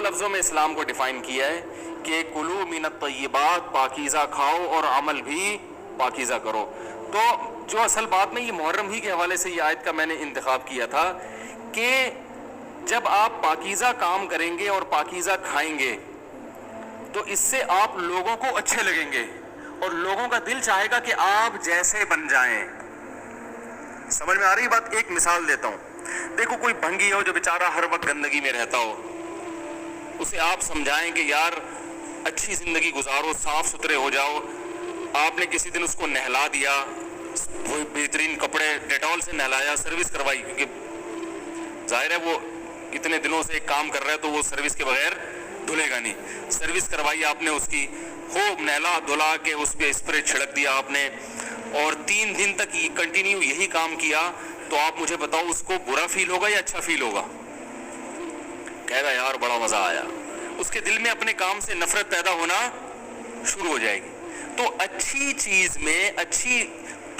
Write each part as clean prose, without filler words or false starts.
لفظوں میں اسلام کو ڈیفائن کیا ہے کہ کلو من الطیبات، پاکیزہ کھاؤ اور عمل بھی پاکیزہ کرو. تو جو اصل بات میں یہ محرم ہی کے حوالے سے یہ آیت کا میں نے انتخاب کیا تھا کہ جب آپ پاکیزہ کام کریں گے اور پاکیزہ کھائیں گے تو اس سے آپ لوگوں کو اچھے لگیں گے اور لوگوں کا دل چاہے گا کہ آپ جیسے بن جائیں. سمجھ میں آ رہی بات؟ ایک مثال دیتا ہوں. دیکھو کوئی بھنگی ہو جو بیچارہ ہر وقت گندگی میں رہتا ہو، اسے آپ سمجھائیں کہ یار اچھی زندگی گزارو، صاف ستھرے ہو جاؤ. آپ نے کسی دن اس کو نہلا دیا، وہ بہترین کپڑے ڈیٹول سے نہلایا، سروس کروائی، کیونکہ ظاہر ہے وہ اتنے دنوں سے ایک کام کر رہا ہے تو وہ سروس کے بغیر دھلے گا نہیں. سروس کروائی آپ نے اس کی، خوب نہلا دھلا کے اس پہ اسپرے چھڑک دیا آپ نے، اور 3 دن تک کنٹینیو یہی کام کیا، تو آپ مجھے بتاؤ اس کو برا فیل ہوگا یا اچھا فیل ہوگا؟ کہے گا یار بڑا مزہ آیا. اس کے دل میں اپنے کام سے نفرت پیدا ہونا شروع ہو جائے گی. تو اچھی چیز میں، اچھی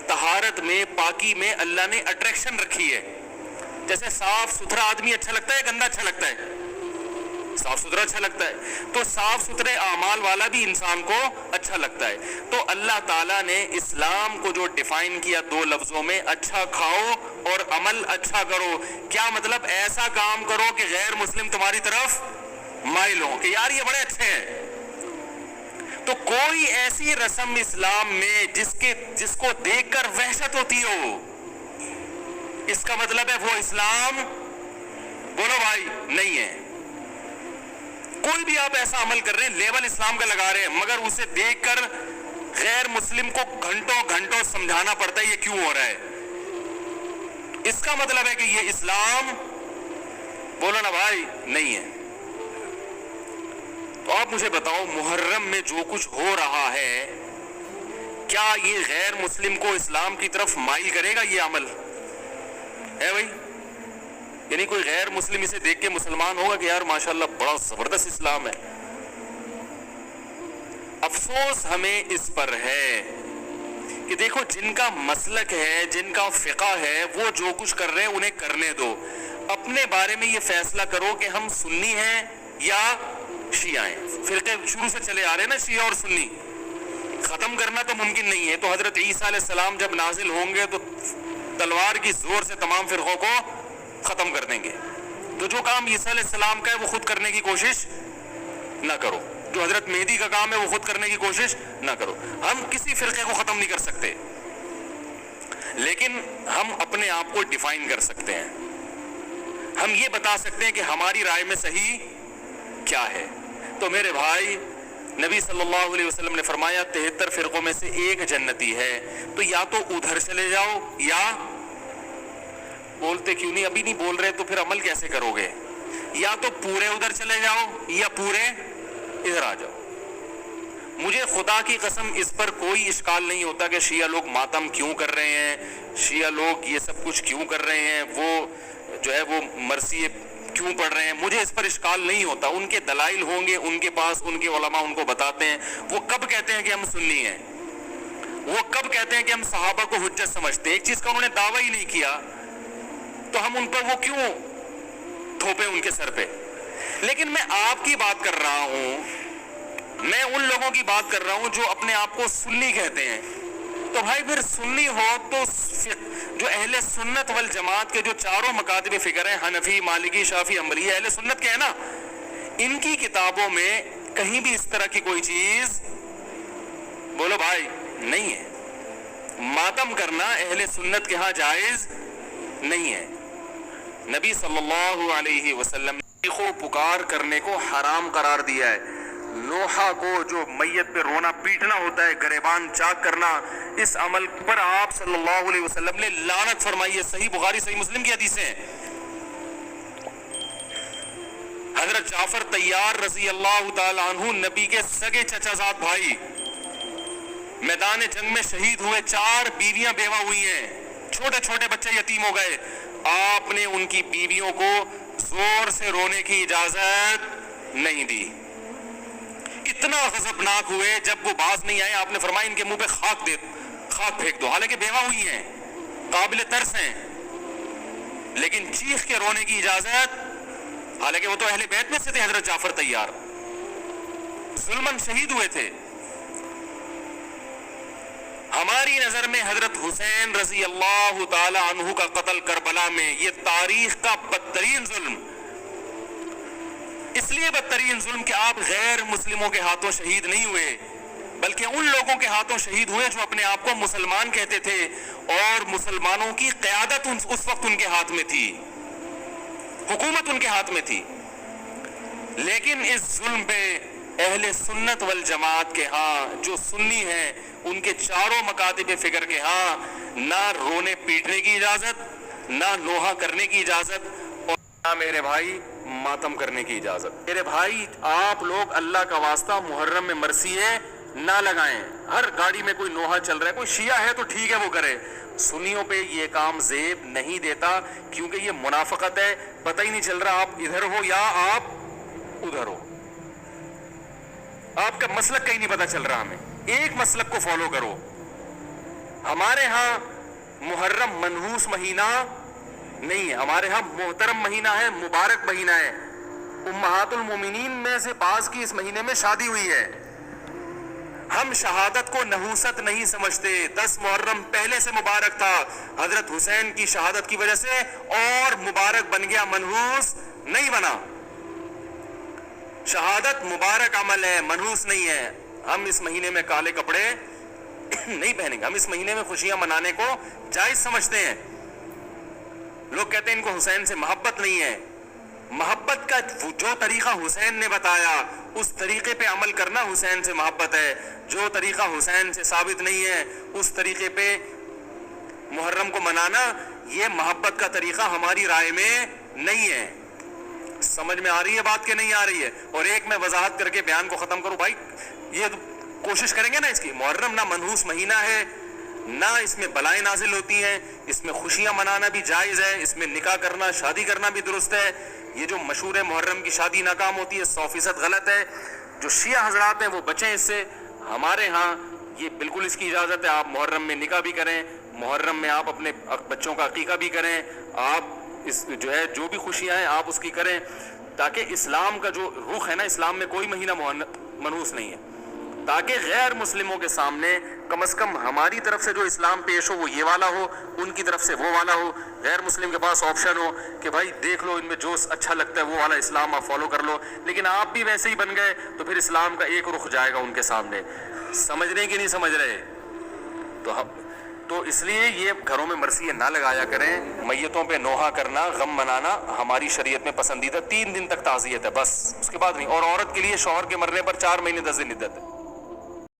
طہارت میں، پاکی میں اللہ نے اٹریکشن رکھی ہے. جیسے صاف ستھرا آدمی اچھا لگتا ہے، گندا اچھا لگتا ہے؟ صاف ستھرا اچھا لگتا ہے. تو صاف ستھرے اعمال والا بھی انسان کو اچھا لگتا ہے. تو اللہ تعالیٰ نے اسلام کو جو ڈیفائن کیا 2 لفظوں میں، اچھا کھاؤ اور عمل اچھا کرو. کیا مطلب؟ ایسا کام کرو کہ غیر مسلم تمہاری طرف مائل ہوں کہ یار یہ بڑے اچھے ہیں. تو کوئی ایسی رسم اسلام میں جس کو دیکھ کر وحشت ہوتی ہو، اس کا مطلب ہے وہ اسلام، بولو بھائی، نہیں ہے. کوئی بھی آپ ایسا عمل کر رہے ہیں، لیبل اسلام کا لگا رہے ہیں، مگر اسے دیکھ کر غیر مسلم کو گھنٹوں گھنٹوں سمجھانا پڑتا ہے یہ کیوں ہو رہا ہے، اس کا مطلب ہے کہ یہ اسلام، بولو نا بھائی، نہیں ہے. تو آپ مجھے بتاؤ محرم میں جو کچھ ہو رہا ہے، کیا یہ غیر مسلم کو اسلام کی طرف مائل کرے گا؟ یہ عمل ہے بھائی؟ یعنی کوئی غیر مسلم اسے دیکھ کے مسلمان ہوگا کہ یار ماشاءاللہ بڑا زبردست اسلام ہے؟ افسوس ہمیں اس پر ہے کہ دیکھو جن کا مسلک ہے، جن کا فقہ ہے، وہ جو کچھ کر رہے ہیں انہیں کرنے دو. اپنے بارے میں یہ فیصلہ کرو کہ ہم سنی ہیں یا شیعہ ہیں. فرقے شروع سے چلے آ رہے ہیں نا، شیعہ اور سنی، ختم کرنا تو ممکن نہیں ہے. تو حضرت عیسیٰ علیہ السلام جب نازل ہوں گے تو تلوار کی زور سے تمام فرقوں کو ختم کر دیں گے. تو جو کام عیسیٰ علیہ السلام کا ہے وہ خود کرنے کی کوشش نہ کرو، جو حضرت مہدی کا کام ہے وہ خود کرنے کی کوشش نہ کرو. ہم کسی فرقے کو ختم نہیں کر سکتے، لیکن ہم اپنے آپ کو ڈیفائن کر سکتے ہیں. ہم یہ بتا سکتے ہیں کہ ہماری رائے میں صحیح کیا ہے. تو میرے بھائی، نبی صلی اللہ علیہ وسلم نے فرمایا 73 فرقوں میں سے ایک جنتی ہے. تو یا تو ادھر چلے جاؤ، یا بولتے کیوں نہیں؟ ابھی نہیں بول رہے تو پھر عمل کیسے کرو گے؟ یا تو پورے ادھر چلے جاؤ یا پورے ادھر آ جاؤ. مجھے خدا کی قسم اس پر کوئی اشکال نہیں ہوتا کہ شیعہ لوگ ماتم کیوں کر رہے ہیں، شیعہ لوگ یہ سب کچھ کیوں کر رہے ہیں، وہ جو ہے وہ مرثیے کیوں پڑھ رہے ہیں. مجھے اس پر اشکال نہیں ہوتا. ان کے دلائل ہوں گے ان کے پاس، ان کے علماء ان کو بتاتے ہیں. وہ کب کہتے ہیں کہ ہم سنی ہیں؟ وہ کب کہتے ہیں کہ ہم صحابہ کو حجت سمجھتے ہیں؟ ایک چیز کا انہوں نے دعویٰ ہی نہیں کیا، تو ہم ان پر وہ کیوں تھوپے ان کے سر پہ؟ لیکن میں آپ کی بات کر رہا ہوں، میں ان لوگوں کی بات کر رہا ہوں جو اپنے آپ کو سنی کہتے ہیں. تو بھائی پھر سنی ہو تو جو اہل سنت والجماعت کے جو چاروں مکاتب فکر ہیں، حنفی، مالکی، شافعی، حنبلی، اہل سنت کے ہیں نا، ان کی کتابوں میں کہیں بھی اس طرح کی کوئی چیز، بولو بھائی، نہیں ہے. ماتم کرنا اہل سنت کے ہاں جائز نہیں ہے. نبی صلی اللہ علیہ وسلم نے پکار کرنے کو حرام قرار دیا ہے. نوحہ کو جو میت پہ رونا پیٹنا ہوتا ہے، گریبان چاک کرنا، اس عمل پر آپ صلی اللہ علیہ وسلم نے لعنت فرمائی ہے. صحیح بخاری، صحیح مسلم کی حدیثیں ہیں. حضرت جعفر طیار رضی اللہ تعالی عنہ، نبی کے سگے چچا زاد بھائی، میدان جنگ میں شہید ہوئے. 4 بیویاں بیوہ ہوئی ہیں، چھوٹے چھوٹے بچے یتیم ہو گئے. آپ نے ان کی بیویوں کو زور سے رونے کی اجازت نہیں دی. اتنا غضبناک ہوئے، جب وہ باز نہیں آئے آپ نے فرمایا ان کے منہ پہ خاک پھینک دو. حالانکہ بیوہ ہوئی ہیں، قابل ترس ہیں، لیکن چیخ کے رونے کی اجازت حالانکہ وہ تو اہل بیت میں سے تھے، حضرت جعفر طیار ظلماً شہید ہوئے تھے۔ ہماری نظر میں حضرت حسین رضی اللہ تعالی عنہ کا قتل کربلا میں یہ تاریخ کا بدترین ظلم، اس لیے بدترین ظلم کہ آپ غیر مسلموں کے ہاتھوں شہید نہیں ہوئے، بلکہ ان لوگوں کے ہاتھوں شہید ہوئے جو اپنے آپ کو مسلمان کہتے تھے اور مسلمانوں کی قیادت اس وقت ان کے ہاتھ میں تھی، حکومت ان کے ہاتھ میں تھی۔ لیکن اس ظلم پہ اہل سنت والجماعت کے ہاں جو سنی ہیں، ان کے چاروں مکاتب فکر کے ہاں نہ رونے پیٹنے کی اجازت، نہ نوحہ کرنے کی اجازت، اور نہ میرے بھائی ماتم کرنے کی اجازت۔ میرے بھائی آپ لوگ اللہ کا واسطہ محرم میں مرثیے نہ لگائیں۔ ہر گاڑی میں کوئی نوحہ چل رہا ہے، کوئی شیعہ ہے تو ٹھیک ہے وہ کرے، سنیوں پہ یہ کام زیب نہیں دیتا، کیونکہ یہ منافقت ہے، پتہ ہی نہیں چل رہا آپ ادھر ہو یا آپ ادھر ہو، آپ کا مسلک کہیں نہیں پتہ چل رہا ہمیں، ایک مسلک کو فالو کرو۔ ہمارے ہاں محرم منحوس مہینہ نہیں ہے، ہمارے ہاں محترم مہینہ ہے، مبارک مہینہ ہے۔ امہات المومنین میں سے بعض کی اس مہینے میں شادی ہوئی ہے۔ ہم شہادت کو نحوست نہیں سمجھتے، 10 محرم پہلے سے مبارک تھا، حضرت حسین کی شہادت کی وجہ سے اور مبارک بن گیا، منحوس نہیں بنا۔ شہادت مبارک عمل ہے، منحوس نہیں ہے۔ ہم اس مہینے میں کالے کپڑے نہیں پہنیں گے، ہم اس مہینے میں خوشیاں منانے کو جائز سمجھتے ہیں۔ لوگ کہتے ہیں ان کو حسین سے محبت نہیں ہے، محبت کا جو طریقہ حسین نے بتایا اس طریقے پہ عمل کرنا حسین سے محبت ہے، جو طریقہ حسین سے ثابت نہیں ہے اس طریقے پہ محرم کو منانا یہ محبت کا طریقہ ہماری رائے میں نہیں ہے۔ سمجھ میں آ رہی ہے بات کہ نہیں آ رہی ہے؟ اور ایک میں وضاحت کر کے بیان کو ختم کروں، بھائی یہ کوشش کریں گے نا، اس کی محرم نہ منحوس مہینہ ہے، نہ اس میں بلائیں نازل ہوتی ہیں، اس میں خوشیاں منانا بھی جائز ہے، اس میں نکاح کرنا شادی کرنا بھی درست ہے۔ یہ جو مشہور ہے محرم کی شادی ناکام ہوتی ہے، 100% غلط ہے۔ جو شیعہ حضرات ہیں وہ بچیں اس سے۔ ہمارے ہاں یہ بالکل اس کی اجازت ہے، آپ محرم میں نکاح بھی کریں، محرم میں آپ اپنے بچوں کا عقیقہ بھی کریں، آپ اس جو ہے جو بھی خوشیاں ہیں آپ اس کی کریں، تاکہ اسلام کا جو رخ ہے نا، اسلام میں کوئی مہینہ منحوس نہیں ہے، تاکہ غیر مسلموں کے سامنے کم از کم ہماری طرف سے جو اسلام پیش ہو وہ یہ والا ہو، ان کی طرف سے وہ والا ہو، غیر مسلم کے پاس آپشن ہو کہ بھائی دیکھ لو ان میں جو اچھا لگتا ہے وہ والا اسلام آپ فالو کر لو، لیکن آپ بھی ویسے ہی بن گئے تو پھر اسلام کا ایک رخ جائے گا ان کے سامنے۔ سمجھنے کی نہیں سمجھ رہے تو اس لیے یہ گھروں میں مرثیے نہ لگایا کریں۔ میتوں پہ نوحہ کرنا، غم منانا ہماری شریعت میں پسندیدہ، 3 دن تک تعزیت ہے بس، اس کے بعد نہیں۔ اور عورت کے لیے شوہر کے مرنے پر 4 مہینے 10 دن عدت ہے۔